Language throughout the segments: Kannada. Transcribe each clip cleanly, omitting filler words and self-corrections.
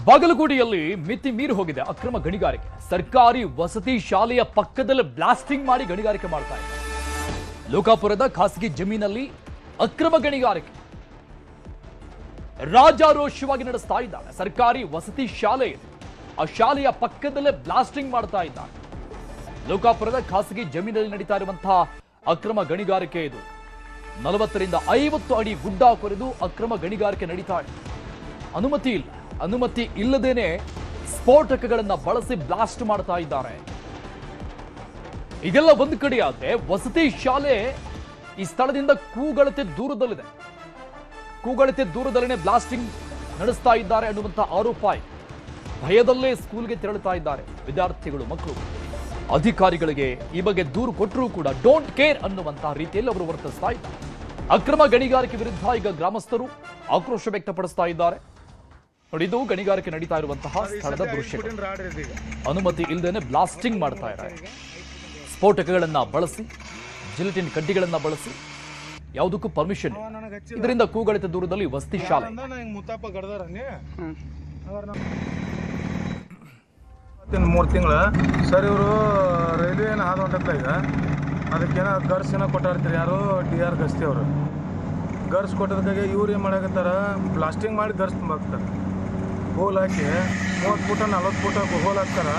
ಬಾಗಲಕೋಟೆಯಲ್ಲಿ ಮಿತಿ ಮೀರಿ ಹೋಗಿದೆ ಅಕ್ರಮ ಗಣಿಗಾರಿಕೆ. ಸರ್ಕಾರಿ ವಸತಿ ಶಾಲೆಯ ಪಕ್ಕದಲ್ಲಿ ಬ್ಲಾಸ್ಟಿಂಗ್ ಮಾಡಿ ಗಣಿಗಾರಿಕೆ ಮಾಡ್ತಾ ಇದೆ. ಲೋಕಾಪುರದ ಖಾಸಗಿ ಜಮೀನಲ್ಲಿ ಅಕ್ರಮ ಗಣಿಗಾರಿಕೆ ರಾಜಾರೋಷವಾಗಿ ನಡೆಸ್ತಾ ಇದ್ದಾರೆ. ಸರ್ಕಾರಿ ವಸತಿ ಶಾಲೆ ಇದೆ, ಆ ಶಾಲೆಯ ಪಕ್ಕದಲ್ಲೇ ಬ್ಲಾಸ್ಟಿಂಗ್ ಮಾಡ್ತಾ ಇದ್ದಾರೆ. ಲೋಕಾಪುರದ ಖಾಸಗಿ ಜಮೀನಲ್ಲಿ ನಡೀತಾ ಇರುವಂತಹ ಅಕ್ರಮ ಗಣಿಗಾರಿಕೆ ಇದು. 40 ರಿಂದ 50 ಅಡಿ ಗುಡ್ಡ ಕೊರೆದು ಅಕ್ರಮ ಗಣಿಗಾರಿಕೆ ನಡೀತಾ ಇದೆ. ಅನುಮತಿ ಇಲ್ಲದೇನೆ ಸ್ಫೋಟಕಗಳನ್ನ ಬಳಸಿ ಬ್ಲಾಸ್ಟ್ ಮಾಡ್ತಾ ಇದ್ದಾರೆ. ಇದೆಲ್ಲ ಒಂದು ಕಡೆಯಾದ್ರೆ ವಸತಿ ಶಾಲೆ ಈ ಸ್ಥಳದಿಂದ ಕೂಗಳತೆ ದೂರದಲ್ಲಿನೇ ಬ್ಲಾಸ್ಟಿಂಗ್ ನಡೆಸ್ತಾ ಇದ್ದಾರೆ ಅನ್ನುವಂಥ ಆರೋಪ ಇದೆ. ಭಯದಲ್ಲೇ ಸ್ಕೂಲ್ಗೆ ತೆರಳುತ್ತಾ ಇದ್ದಾರೆ ವಿದ್ಯಾರ್ಥಿಗಳು, ಮಕ್ಕಳು. ಅಧಿಕಾರಿಗಳಿಗೆ ಈ ಬಗ್ಗೆ ದೂರು ಕೊಟ್ಟರೂ ಕೂಡ ಡೋಂಟ್ ಕೇರ್ ಅನ್ನುವಂತಹ ರೀತಿಯಲ್ಲಿ ಅವರು ವರ್ತಿಸ್ತಾ ಇದ್ದಾರೆ. ಅಕ್ರಮ ಗಣಿಗಾರಿಕೆ ವಿರುದ್ಧ ಈಗ ಗ್ರಾಮಸ್ಥರು ಆಕ್ರೋಶ ವ್ಯಕ್ತಪಡಿಸ್ತಾ ಇದ್ದಾರೆ. ನೋಡಿ, ಇದು ಗಣಿಗಾರಿಕೆ ನಡೀತಾ ಇರುವಂತಹ ಸ್ಥಳದ ದೃಶ್ಯಗಳು. ಅನುಮತಿ ಇಲ್ಲದೇನೆ ಬ್ಲಾಸ್ಟಿಂಗ್ ಮಾಡ್ತಾ ಇದ್ದಾರೆ. ಸ್ಫೋಟಕಗಳನ್ನ ಬಳಸಿ, ಜಿಲೆಟಿನ್ ಕಡ್ಡಿಗಳನ್ನ ಬಳಸಿ, ಯಾವುದಕ್ಕೂ ಪರ್ಮಿಷನ್. ಇದರಿಂದ ಕೂಗಳಿತ ದೂರದಲ್ಲಿ ವಸತಿ ಶಾಲೆ. ಮೂರು ತಿಂಗಳ ಸರ್ ಇವರು ರೈಲ್ವೆ ಏನು ಹಾದು ಹೊಂಟತ್ತ. ಈಗ ಅದಕ್ಕೇನೋ ಗರ್ಸ್ ಏನೋ ಕೊಟ್ಟಾರ್ತೀರಿ, ಯಾರು DR ಗಸ್ತಿ ಅವರು ಗರ್ಸ್ ಕೊಟ್ಟದಕ್ಕಾಗಿ ಇವ್ರು ಏನು ಮಾಡಾಕತ್ತಾರ, ಬ್ಲಾಸ್ಟಿಂಗ್ ಮಾಡಿ ಗರ್ಸ್ ತುಂಬಾಕ್ತಾರೆ. ಹೋಲ್ ಹಾಕಿ 30 ಫೂಟ 40 ಫೂಟ ಹೋಲ್ ಹಾಕ್ತಾರೆ.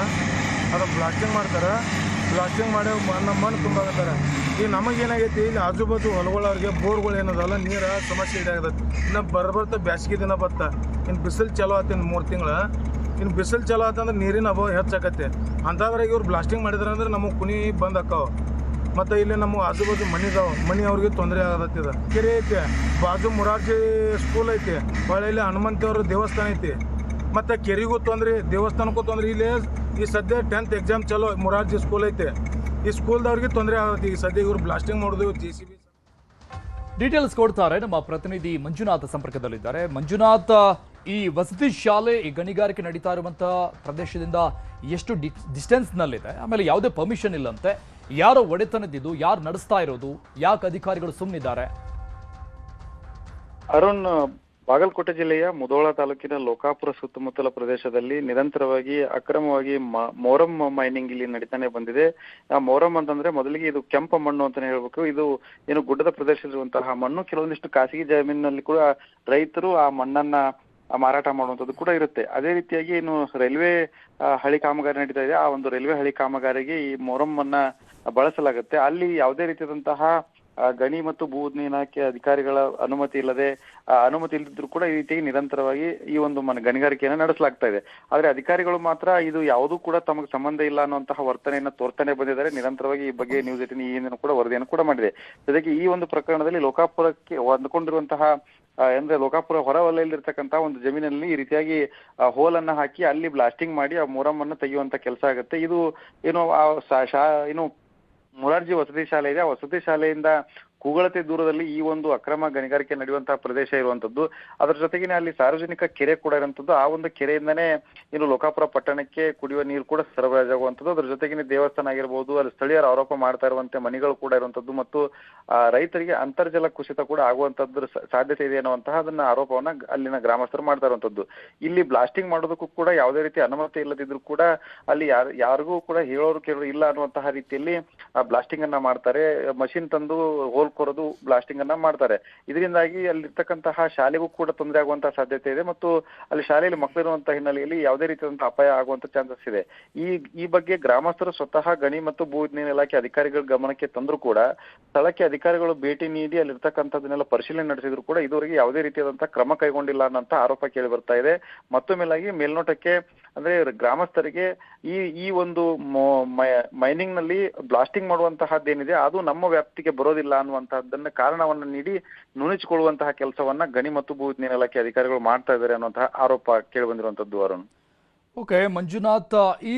ಅದು ಬ್ಲಾಸ್ಟಿಂಗ್ ಮಾಡ್ತಾರೆ. ಬ್ಲಾಸ್ಟಿಂಗ್ ಮಾಡಿ ಮಣ್ಣು ತುಂಬಾಕತ್ತಾರೆ. ಈಗ ನಮಗೇನಾಗೈತಿ, ಇಲ್ಲಿ ಆಜು ಬಾಜು ಹೊಲಗಳವ್ರಿಗೆ ಬೋರ್ಗಳು ಏನದಲ್ಲ, ನೀರು ಸಮಸ್ಯೆ ಇದಾಗತ್ತೆ. ಇನ್ನು ಬರ್ತಾ ಬ್ಯಾಸಿಗೆ ದಿನ ಬತ್ತ, ಇನ್ನು ಬಿಸಿಲು ಚಲೋ ಆತ. ಇನ್ನು 3 ತಿಂಗಳು ಇನ್ನು ಬಿಸಿಲು ಚಲೋ ಆತಂದ್ರೆ ನೀರಿನ ಅಭಾವ ಹೆಚ್ಚಾಕತ್ತೆ. ಅಂಥದ್ರಾಗ ಇವ್ರು ಬ್ಲಾಸ್ಟಿಂಗ್ ಮಾಡಿದ್ರೆ ಅಂದ್ರೆ ನಮಗೆ ಕುಣಿ ಬಂದ್ ಆಕಾವ. ಮತ್ತು ಇಲ್ಲಿ ನಮ್ಮ ಆಜು ಬಾಜು ಮನೆ ಅವ್ರಿಗೆ ತೊಂದರೆ ಆಗತ್ತಿದೆ. ಕೆರೆ ಐತಿ, ಬಾಜು ಮುರಾರ್ಜಿ ಸ್ಕೂಲ್ ಐತಿ, ಹೊಳೆಯಲ್ಲಿ ಹನುಮಂತವ್ರ ದೇವಸ್ಥಾನ ಐತಿ. ಮತ್ತು ಕೆರೆಗೂ ತೊಂದರೆ, ದೇವಸ್ಥಾನಕ್ಕೂ ತೊಂದರೆ. ಇಲ್ಲಿ ಈ ಸದ್ಯ 10th ಎಕ್ಸಾಮ್ ಚಲೋ, ಮುರಾರ್ಜಿ ಸ್ಕೂಲ್ ಐತೆ. ಈ ಸ್ಕೂಲ್ದವ್ರಿಗೆ ತೊಂದರೆ ಆಗತ್ತೆ. ಈಗ ಸದ್ಯ ಇವ್ರು ಬ್ಲಾಸ್ಟಿಂಗ್ ಮಾಡೋದು JCB. ಡೀಟೇಲ್ಸ್ ಕೊಡ್ತಾರೆ ನಮ್ಮ ಪ್ರತಿನಿಧಿ ಮಂಜುನಾಥ್ ಸಂಪರ್ಕದಲ್ಲಿದ್ದಾರೆ. ಮಂಜುನಾಥ್, ಈ ವಸತಿ ಶಾಲೆ ಈ ಗಣಿಗಾರಿಕೆ ನಡೀತಾ ಇರುವಂತಹ ಪ್ರದೇಶದಿಂದ ಎಷ್ಟು ಡಿಸ್ಟೆನ್ಸ್ ನಲ್ಲಿದೆ? ಆಮೇಲೆ ಯಾವುದೇ ಪರ್ಮಿಷನ್ ಇಲ್ಲಂತೆ. ಯಾರೋ ಒಡೆತನದಿದ್ದು, ಯಾರು ನಡೆಸ್ತಾ ಇರೋದು, ಯಾಕೆ ಅಧಿಕಾರಿಗಳು ಸುಮ್ಮನಿದ್ದಾರೆ? ಅರುಣ್, ಬಾಗಲಕೋಟೆ ಜಿಲ್ಲೆಯ ಮುಧೋಳ ತಾಲೂಕಿನ ಲೋಕಾಪುರ ಸುತ್ತಮುತ್ತಲ ಪ್ರದೇಶದಲ್ಲಿ ನಿರಂತರವಾಗಿ ಅಕ್ರಮವಾಗಿ ಮೊರಂ ಮೈನಿಂಗ್ ಇಲ್ಲಿ ನಡೀತಾನೆ ಬಂದಿದೆ. ಆ ಮೊರಂ ಅಂತಂದ್ರೆ ಮೊದಲಿಗೆ ಇದು ಕೆಂಪು ಮಣ್ಣು ಅಂತಾನೆ ಹೇಳ್ಬೇಕು. ಇದು ಏನು ಗುಡ್ಡದ ಪ್ರದೇಶದಲ್ಲಿರುವಂತಹ ಮಣ್ಣು. ಕೆಲವೊಂದಿಷ್ಟು ಖಾಸಗಿ ಜಮೀನಿನಲ್ಲಿ ಕೂಡ ರೈತರು ಆ ಮಣ್ಣನ್ನ ಮಾರಾಟ ಮಾಡುವಂಥದ್ದು ಕೂಡ ಇರುತ್ತೆ. ಅದೇ ರೀತಿಯಾಗಿ ಇನ್ನು ರೈಲ್ವೆ ಹಳಿ ಕಾಮಗಾರಿ ನಡೀತಾ ಇದೆ. ಆ ಒಂದು ರೈಲ್ವೆ ಹಳಿ ಕಾಮಗಾರಿಗೆ ಈ ಮೊರಂ ಅನ್ನ ಬಳಸಲಾಗುತ್ತೆ. ಅಲ್ಲಿ ಯಾವುದೇ ರೀತಿಯಾದಂತಹ ಗಣಿ ಮತ್ತು ಭೂ ಇಲಾಖೆ ಅಧಿಕಾರಿಗಳ ಅನುಮತಿ ಇಲ್ಲದಿದ್ರು ಕೂಡ ಈ ರೀತಿಯಾಗಿ ನಿರಂತರವಾಗಿ ಈ ಒಂದು ಗಣಿಗಾರಿಕೆಯನ್ನು ನಡೆಸಲಾಗ್ತಾ ಇದೆ. ಆದ್ರೆ ಅಧಿಕಾರಿಗಳು ಮಾತ್ರ ಇದು ಯಾವುದೂ ಕೂಡ ತಮಗೆ ಸಂಬಂಧ ಇಲ್ಲ ಅನ್ನುವಂತಹ ವರ್ತನೆಯನ್ನ ತೋರ್ತಾನೆ ಬಂದಿದ್ದಾರೆ. ನಿರಂತರವಾಗಿ ಈ ಬಗ್ಗೆ ನ್ಯೂಸ್ 18 ಈ ಹಿಂದೆ ಕೂಡ ವರದಿಯನ್ನು ಕೂಡ ಮಾಡಿದೆ. ಜೊತೆಗೆ ಈ ಒಂದು ಪ್ರಕರಣದಲ್ಲಿ ಲೋಕಾಪುರಕ್ಕೆ ಹೊಂದ್ಕೊಂಡಿರುವಂತಹ ಅಂದ್ರೆ ಲೋಕಾಪುರ ಹೊರ ವಲಯದಲ್ಲಿರ್ತಕ್ಕಂಥ ಒಂದು ಜಮೀನಲ್ಲಿ ಈ ರೀತಿಯಾಗಿ ಹೋಲನ್ನ ಹಾಕಿ ಅಲ್ಲಿ ಬ್ಲಾಸ್ಟಿಂಗ್ ಮಾಡಿ ಆ ಮೊರಮನ್ನ ತೆಗೆಯುವಂತ ಕೆಲಸ ಆಗುತ್ತೆ. ಇದು ಏನು ಮುರಾರ್ಜಿ ವಸತಿ ಶಾಲೆ ಇದೆ. ಆ ವಸತಿ ಶಾಲೆಯಿಂದ ಕೂಗಳತೆ ದೂರದಲ್ಲಿ ಈ ಒಂದು ಅಕ್ರಮ ಗಣಿಗಾರಿಕೆ ನಡೆಯುವಂತಹ ಪ್ರದೇಶ ಇರುವಂತದ್ದು. ಅದರ ಜೊತೆಗೆ ಅಲ್ಲಿ ಸಾರ್ವಜನಿಕ ಕೆರೆ ಕೂಡ ಇರುವಂತದ್ದು. ಆ ಒಂದು ಕೆರೆಯಿಂದನೇ ಇನ್ನು ಲೋಕಾಪುರ ಪಟ್ಟಣಕ್ಕೆ ಕುಡಿಯುವ ನೀರು ಕೂಡ ಸರಬರಾಜಾಗುವಂಥದ್ದು. ಅದ್ರ ಜೊತೆಗೆ ದೇವಸ್ಥಾನ ಆಗಿರ್ಬೋದು, ಅಲ್ಲಿ ಸ್ಥಳೀಯರು ಆರೋಪ ಮಾಡ್ತಾ ಇರುವಂತೆ ಮನೆಗಳು ಕೂಡ ಇರುವಂತದ್ದು ಮತ್ತು ರೈತರಿಗೆ ಅಂತರ್ಜಲ ಕುಸಿತ ಕೂಡ ಆಗುವಂತದ್ದು ಸಾಧ್ಯತೆ ಇದೆ ಅನ್ನುವಂತಹ ಅದನ್ನ ಆರೋಪವನ್ನ ಅಲ್ಲಿನ ಗ್ರಾಮಸ್ಥರು ಮಾಡ್ತಾ ಇರುವಂತದ್ದು. ಇಲ್ಲಿ ಬ್ಲಾಸ್ಟಿಂಗ್ ಮಾಡೋದಕ್ಕೂ ಕೂಡ ಯಾವುದೇ ರೀತಿ ಅನುಮತಿ ಇಲ್ಲದಿದ್ರು ಕೂಡ ಅಲ್ಲಿ ಯಾರಿಗೂ ಕೂಡ ಹೇಳೋರು ಕೇಳೋರು ಇಲ್ಲ ಅನ್ನುವಂತಹ ರೀತಿಯಲ್ಲಿ ಬ್ಲಾಸ್ಟಿಂಗ್ ಅನ್ನ ಮಾಡ್ತಾರೆ. ಮಷಿನ್ ತಂದು ಹೋಲ್ ಕೊರೋದು ಬ್ಲಾಸ್ಟಿಂಗ್ ಅನ್ನ ಮಾಡ್ತಾರೆ. ಇದರಿಂದಾಗಿ ಅಲ್ಲಿರ್ತಕ್ಕಂತಹ ಶಾಲೆಗೂ ಕೂಡ ತೊಂದರೆ ಆಗುವಂತಹ ಸಾಧ್ಯತೆ ಇದೆ ಮತ್ತು ಅಲ್ಲಿ ಶಾಲೆಯಲ್ಲಿ ಮಕ್ಕಳಿರುವಂತಹ ಹಿನ್ನೆಲೆಯಲ್ಲಿ ಯಾವುದೇ ರೀತಿಯಾದಂತಹ ಅಪಾಯ ಆಗುವಂತ ಚಾನ್ಸಸ್ ಇದೆ. ಈ ಬಗ್ಗೆ ಗ್ರಾಮಸ್ಥರು ಸ್ವತಃ ಗಣಿ ಮತ್ತು ಭೂ ಇಲಾಖೆ ಅಧಿಕಾರಿಗಳ ಗಮನಕ್ಕೆ ತಂದ್ರು ಕೂಡ ಸ್ಥಳಕ್ಕೆ ಅಧಿಕಾರಿಗಳು ಭೇಟಿ ನೀಡಿ ಅಲ್ಲಿರ್ತಕ್ಕಂಥದ್ದನ್ನೆಲ್ಲ ಪರಿಶೀಲನೆ ನಡೆಸಿದ್ರು ಕೂಡ ಇದುವರೆಗೆ ಯಾವುದೇ ರೀತಿಯಾದಂತಹ ಕ್ರಮ ಕೈಗೊಂಡಿಲ್ಲ ಅನ್ನೋಂತ ಆರೋಪ ಕೇಳಿ ಬರ್ತಾ ಇದೆ. ಮತ್ತೊಮ್ಮೆಲಾಗಿ ಮೇಲ್ನೋಟಕ್ಕೆ ಅಂದ್ರೆ ಗ್ರಾಮಸ್ಥರಿಗೆ ಈ ಒಂದು ಮೈನಿಂಗ್ ನಲ್ಲಿ ಬ್ಲಾಸ್ಟಿಂಗ್ ಮಾಡುವಂತಹದ್ದೇನಿದೆ ಅದು ನಮ್ಮ ವ್ಯಾಪ್ತಿಗೆ ಬರೋದಿಲ್ಲ ಅನ್ನುವಂತಹದ್ದನ್ನ ಕಾರಣವನ್ನ ನೀಡಿ ನುಣುಚಿಕೊಳ್ಳುವಂತಹ ಕೆಲಸವನ್ನ ಗಣಿ ಮತ್ತು ಭೂ ಇಲಾಖೆ ಅಧಿಕಾರಿಗಳು ಮಾಡ್ತಾ ಇದ್ದಾರೆ ಅನ್ನುವಂತಹ ಆರೋಪ ಕೇಳಿ ಬಂದಿರುವಂತದ್ದು. ಅರುಣ್, ಓಕೆ ಮಂಜುನಾಥ್, ಈ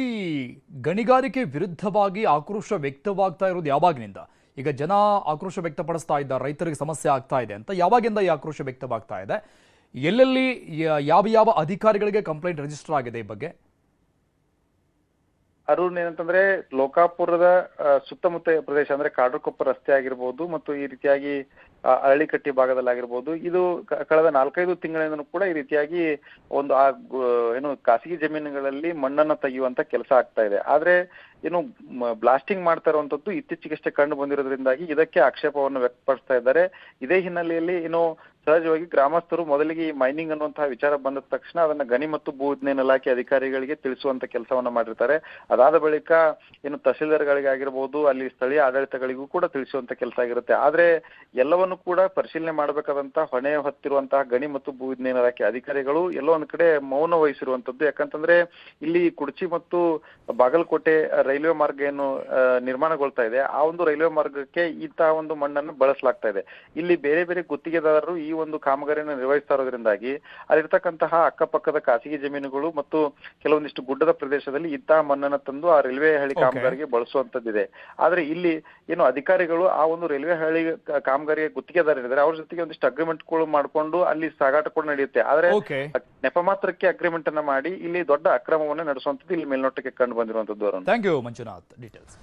ಗಣಿಗಾರಿಕೆ ವಿರುದ್ಧವಾಗಿ ಆಕ್ರೋಶ ವ್ಯಕ್ತವಾಗ್ತಾ ಇರೋದು ಯಾವಾಗಿನಿಂದ? ಈಗ ಜನ ಆಕ್ರೋಶ ವ್ಯಕ್ತಪಡಿಸ್ತಾ ಇದ್ದಾರೆ, ರೈತರಿಗೆ ಸಮಸ್ಯೆ ಆಗ್ತಾ ಇದೆ ಅಂತ. ಯಾವಾಗಿಂದ ಈ ಆಕ್ರೋಶ ವ್ಯಕ್ತವಾಗ್ತಾ ಇದೆ? ಎಲ್ಲೆಲ್ಲಿ ಯಾವ ಅಧಿಕಾರಿಗಳಿಗೆ ಕಂಪ್ಲೇಂಟ್ ರಿಜಿಸ್ಟರ್ ಆಗಿದೆ ಈ ಬಗ್ಗೆ? ಅರುಣ್, ಏನಂತಂದ್ರೆ ಲೋಕಾಪುರದ ಸುತ್ತಮುತ್ತ ಪ್ರದೇಶ ಅಂದ್ರೆ ಕಾಡ್ರಕೊಪ್ಪ ರಸ್ತೆ ಆಗಿರ್ಬೋದು ಮತ್ತು ಈ ರೀತಿಯಾಗಿ ಅರಳಿಕಟ್ಟಿ ಭಾಗದಲ್ಲಾಗಿರ್ಬೋದು, ಇದು ಕಳೆದ 4-5 ತಿಂಗಳಿಂದನೂ ಕೂಡ ಈ ರೀತಿಯಾಗಿ ಒಂದು ಏನು ಖಾಸಗಿ ಜಮೀನುಗಳಲ್ಲಿ ಮಣ್ಣನ್ನ ತೆಗೆಯುವಂತ ಕೆಲಸ ಆಗ್ತಾ ಇದೆ. ಆದ್ರೆ ಏನು ಬ್ಲಾಸ್ಟಿಂಗ್ ಮಾಡ್ತಾ ಇರುವಂತದ್ದು ಇತ್ತೀಚೆಗಷ್ಟೇ ಕಂಡು ಬಂದಿರೋದ್ರಿಂದಾಗಿ ಇದಕ್ಕೆ ಆಕ್ಷೇಪವನ್ನು ವ್ಯಕ್ತಪಡಿಸ್ತಾ ಇದ್ದಾರೆ. ಇದೇ ಹಿನ್ನೆಲೆಯಲ್ಲಿ ಏನು ಸಹಜವಾಗಿ ಗ್ರಾಮಸ್ಥರು ಮೊದಲಿಗೆ ಈ ಮೈನಿಂಗ್ ಅನ್ನುವಂತಹ ವಿಚಾರ ಬಂದ ತಕ್ಷಣ ಅದನ್ನ ಗಣಿ ಮತ್ತು ಭೂ ವಿಜ್ಞಾನ ಇಲಾಖೆ ಅಧಿಕಾರಿಗಳಿಗೆ ತಿಳಿಸುವಂತ ಕೆಲಸವನ್ನ ಮಾಡಿರ್ತಾರೆ. ಅದಾದ ಬಳಿಕ ಏನು ತಹಸೀಲ್ದಾರ್ಗಳಿಗೆ ಆಗಿರ್ಬೋದು, ಅಲ್ಲಿ ಸ್ಥಳೀಯ ಆಡಳಿತಗಳಿಗೂ ಕೂಡ ತಿಳಿಸುವಂತ ಕೆಲಸ ಆಗಿರುತ್ತೆ. ಆದ್ರೆ ಎಲ್ಲವನ್ನು ಕೂಡ ಪರಿಶೀಲನೆ ಮಾಡಬೇಕಾದಂತ ಹೊಣೆ ಹೊತ್ತಿರುವಂತಹ ಗಣಿ ಮತ್ತು ಭೂ ವಿಜ್ಞಾನ ಇಲಾಖೆ ಅಧಿಕಾರಿಗಳು ಎಲ್ಲೋ ಒಂದ್ ಕಡೆ ಮೌನ ವಹಿಸಿರುವಂತದ್ದು. ಯಾಕಂತಂದ್ರೆ ಇಲ್ಲಿ ಕುಡ್ಚಿ ಮತ್ತು ಬಾಗಲಕೋಟೆ ರೈಲ್ವೆ ಮಾರ್ಗ ಏನು ನಿರ್ಮಾಣಗೊಳ್ತಾ ಇದೆ, ಆ ಒಂದು ರೈಲ್ವೆ ಮಾರ್ಗಕ್ಕೆ ಇಂತಹ ಒಂದು ಮಣ್ಣನ್ನು ಬಳಸಲಾಗ್ತಾ ಇದೆ. ಇಲ್ಲಿ ಬೇರೆ ಬೇರೆ ಗುತ್ತಿಗೆದಾರರು ಈ ಒಂದು ಕಾಮಗಾರಿಯನ್ನು ನಿರ್ವಹಿಸ್ತಾ ಇರೋದ್ರಿಂದಾಗಿ ಅಲ್ಲಿರ್ತಕ್ಕಂತಹ ಅಕ್ಕಪಕ್ಕದ ಖಾಸಗಿ ಜಮೀನುಗಳು ಮತ್ತು ಕೆಲವೊಂದಿಷ್ಟು ಗುಡ್ಡದ ಪ್ರದೇಶದಲ್ಲಿ ಇಂತಹ ಮಣ್ಣನ್ನು ತಂದು ಆ ರೈಲ್ವೆ ಹಳಿ ಕಾಮಗಾರಿಗೆ ಬಳಸುವಂತದ್ದಿದೆ. ಆದ್ರೆ ಇಲ್ಲಿ ಏನು ಅಧಿಕಾರಿಗಳು ಆ ಒಂದು ರೈಲ್ವೆ ಹಳಿ ಕಾಮಗಾರಿಗೆ ಗುತ್ತಿಗೆದಾರರಿದ್ದಾರೆ, ಅವ್ರ ಜೊತೆಗೆ ಒಂದಿಷ್ಟು ಅಗ್ರಿಮೆಂಟ್ಗಳು ಮಾಡ್ಕೊಂಡು ಅಲ್ಲಿ ಸಾಗಾಟ ಕೂಡ ನಡೆಯುತ್ತೆ. ಆದ್ರೆ ನೆಪ ಮಾತ್ರಕ್ಕೆ ಅಗ್ರಿಮೆಂಟ್ ಅನ್ನ ಮಾಡಿ ಇಲ್ಲಿ ದೊಡ್ಡ ಅಕ್ರಮವನ್ನು ನಡೆಸುವಂತದ್ದು ಇಲ್ಲಿ ಮೇಲ್ನೋಟಕ್ಕೆ ಕಂಡು ಬಂದಿರುವಂತದ್ದು. Thank you Manjunath, details.